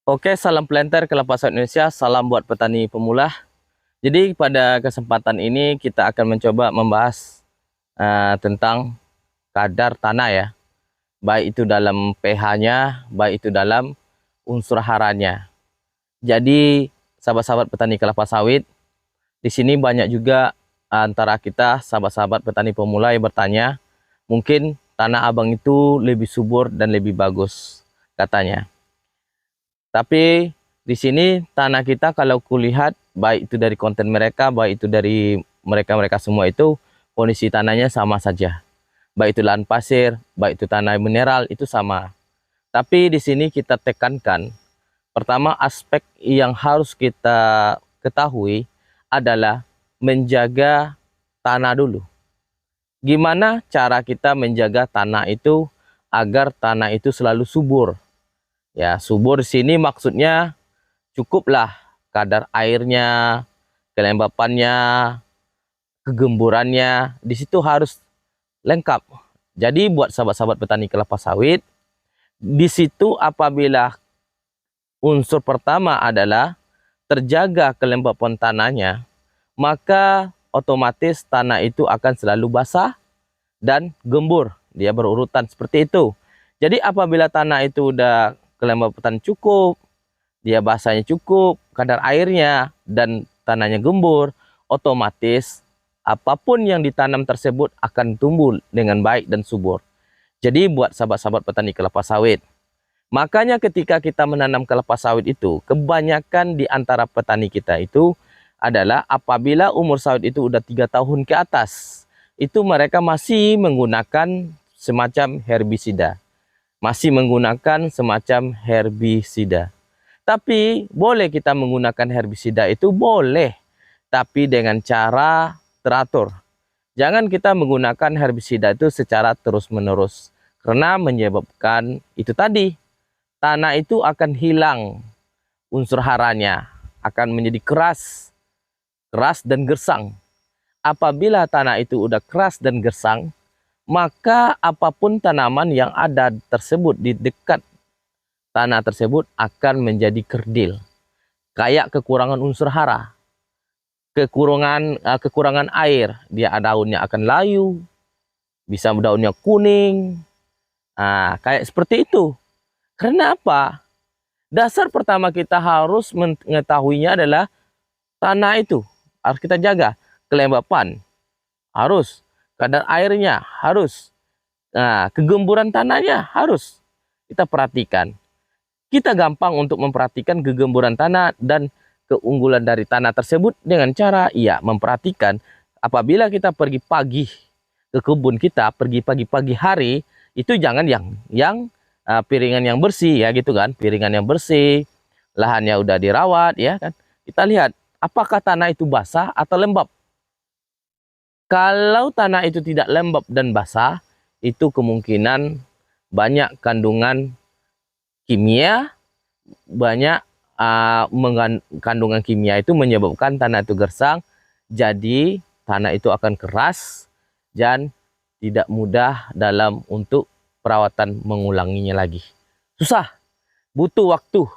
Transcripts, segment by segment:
Oke, salam planter kelapa sawit Indonesia, salam buat petani pemula. Jadi pada kesempatan ini kita akan mencoba membahas tentang kadar tanah ya. Baik itu dalam pH-nya, baik itu dalam unsur haranya. Jadi sahabat-sahabat petani kelapa sawit, di sini banyak juga antara kita sahabat-sahabat petani pemula yang bertanya, mungkin tanah abang itu lebih subur dan lebih bagus katanya. Tapi di sini tanah kita kalau kulihat baik itu dari konten mereka, baik itu dari mereka-mereka semua itu kondisi tanahnya sama saja. Baik itu lahan pasir, baik itu tanah mineral itu sama. Tapi di sini kita tekankan, pertama aspek yang harus kita ketahui adalah menjaga tanah dulu. Gimana cara kita menjaga tanah itu agar tanah itu selalu subur? Ya, subur di sini maksudnya cukuplah kadar airnya, kelembapannya, kegemburannya, di situ harus lengkap. Jadi buat sahabat-sahabat petani kelapa sawit, di situ apabila unsur pertama adalah terjaga kelembapan tanahnya, maka otomatis tanah itu akan selalu basah dan gembur. Dia berurutan seperti itu. Jadi apabila tanah itu udah kelembapan cukup, dia basahnya cukup, kadar airnya dan tanahnya gembur, otomatis apapun yang ditanam tersebut akan tumbuh dengan baik dan subur. Jadi buat sahabat-sahabat petani kelapa sawit, makanya ketika kita menanam kelapa sawit itu, kebanyakan di antara petani kita itu adalah apabila umur sawit itu udah 3 tahun ke atas, itu mereka masih menggunakan semacam herbisida. Masih menggunakan semacam herbisida. Tapi boleh kita menggunakan herbisida itu boleh, tapi dengan cara teratur. Jangan kita menggunakan herbisida itu secara terus-menerus, karena menyebabkan itu tadi, tanah itu akan hilang unsur haranya, akan menjadi keras dan gersang. Apabila tanah itu udah keras dan gersang, maka apapun tanaman yang ada tersebut di dekat tanah tersebut akan menjadi kerdil. Kayak kekurangan unsur hara, kekurangan air, dia daunnya akan layu, bisa daunnya kuning. Kayak seperti itu. Karena apa? Dasar pertama kita harus mengetahuinya adalah tanah itu harus kita jaga, kelembapan harus, kadar airnya harus, kegemburan tanahnya harus kita perhatikan. Kita gampang untuk memperhatikan kegemburan tanah dan keunggulan dari tanah tersebut dengan cara memperhatikan apabila kita pergi pagi ke kebun kita, pergi pagi-pagi hari, itu jangan yang piringan yang bersih ya gitu kan, piringan yang bersih, lahannya udah dirawat ya kan. Kita lihat apakah tanah itu basah atau lembab. Kalau tanah itu tidak lembab dan basah, itu kemungkinan banyak kandungan kimia, banyak kandungan kimia itu menyebabkan tanah itu gersang. Jadi tanah itu akan keras dan tidak mudah dalam untuk perawatan mengulanginya lagi. Susah, butuh waktu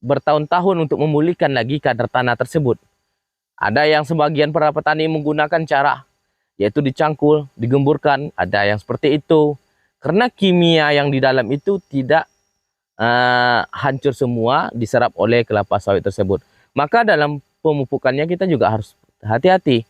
bertahun-tahun untuk memulihkan lagi kadar tanah tersebut. Ada yang sebagian para petani menggunakan cara yaitu dicangkul, digemburkan, ada yang seperti itu. Karena kimia yang di dalam itu tidak hancur semua diserap oleh kelapa sawit tersebut. Maka dalam pemupukannya kita juga harus hati-hati.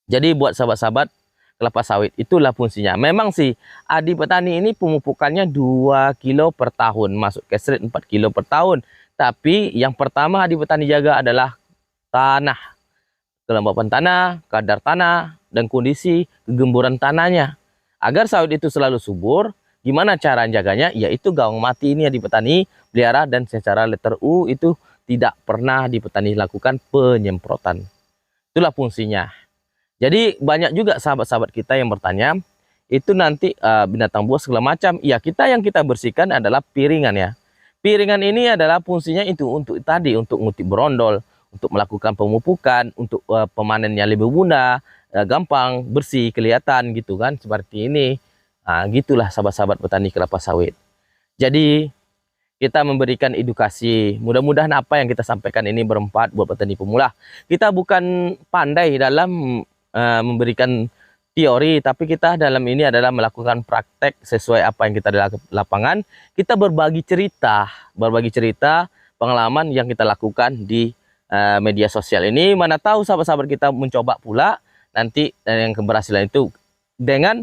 Jadi buat sahabat-sahabat kelapa sawit itulah fungsinya. Memang sih Adi Petani ini pemupukannya 2 kilo per tahun, masuk kesret 4 kilo per tahun. Tapi yang pertama Adi Petani jaga adalah tanah, kelembapan tanah, kadar tanah, dan kondisi kegemburan tanahnya. Agar sawit itu selalu subur, gimana cara jaganya? Yaitu gawang mati ini Adi Petani pelihara, dan secara letter U itu tidak pernah Adi Petani lakukan penyemprotan. Itulah fungsinya. Jadi banyak juga sahabat-sahabat kita yang bertanya, itu nanti binatang buas segala macam. Ya, yang kita bersihkan adalah piringan ya. Piringan ini adalah fungsinya itu untuk tadi, untuk ngutip berondol, untuk melakukan pemupukan, untuk pemanennya lebih mudah, gampang, bersih, kelihatan gitu kan, seperti ini. Gitulah sahabat-sahabat petani kelapa sawit. Jadi kita memberikan edukasi. Mudah-mudahan apa yang kita sampaikan ini bermanfaat buat petani pemula. Kita bukan pandai dalam memberikan teori, tapi kita dalam ini adalah melakukan praktek sesuai apa yang kita di lapangan. Kita berbagi cerita pengalaman yang kita lakukan di media sosial ini. Mana tahu sahabat-sahabat kita mencoba pula nanti, yang keberhasilan itu dengan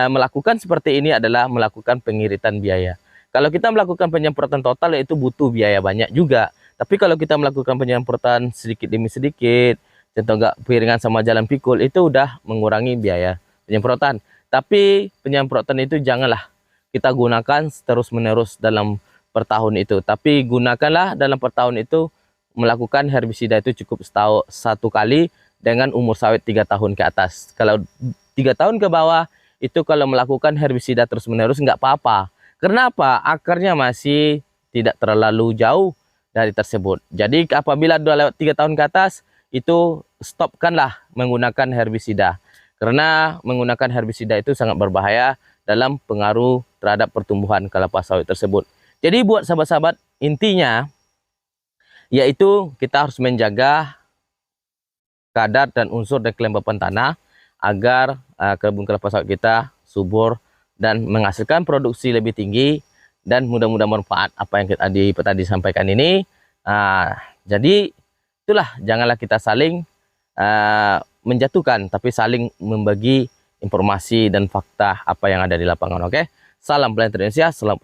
melakukan seperti ini adalah melakukan pengiritan biaya. Kalau kita melakukan penyemprotan total, yaitu butuh biaya banyak juga. Tapi kalau kita melakukan penyemprotan sedikit demi sedikit, contoh enggak piringan sama jalan pikul, itu udah mengurangi biaya penyemprotan. Tapi penyemprotan itu janganlah kita gunakan terus-menerus dalam per tahun itu. Tapi gunakanlah dalam per tahun itu melakukan herbisida itu cukup satu kali dengan umur sawit 3 tahun ke atas. Kalau 3 tahun ke bawah, itu kalau melakukan herbisida terus-menerus nggak apa-apa. Kenapa? Akarnya masih tidak terlalu jauh dari tersebut. Jadi apabila sudah lewat 3 tahun ke atas, itu stopkanlah menggunakan herbisida. Karena menggunakan herbisida itu sangat berbahaya dalam pengaruh terhadap pertumbuhan kelapa sawit tersebut. Jadi buat sahabat-sahabat, intinya yaitu kita harus menjaga kadar dan unsur dari kelembapan tanah agar kebun kelapa sawit kita subur dan menghasilkan produksi lebih tinggi, dan mudah-mudahan manfaat apa yang kita tadi sampaikan ini. Jadi itulah, janganlah kita saling menjatuhkan, tapi saling membagi informasi dan fakta apa yang ada di lapangan. Oke, salam Planet Indonesia, salam.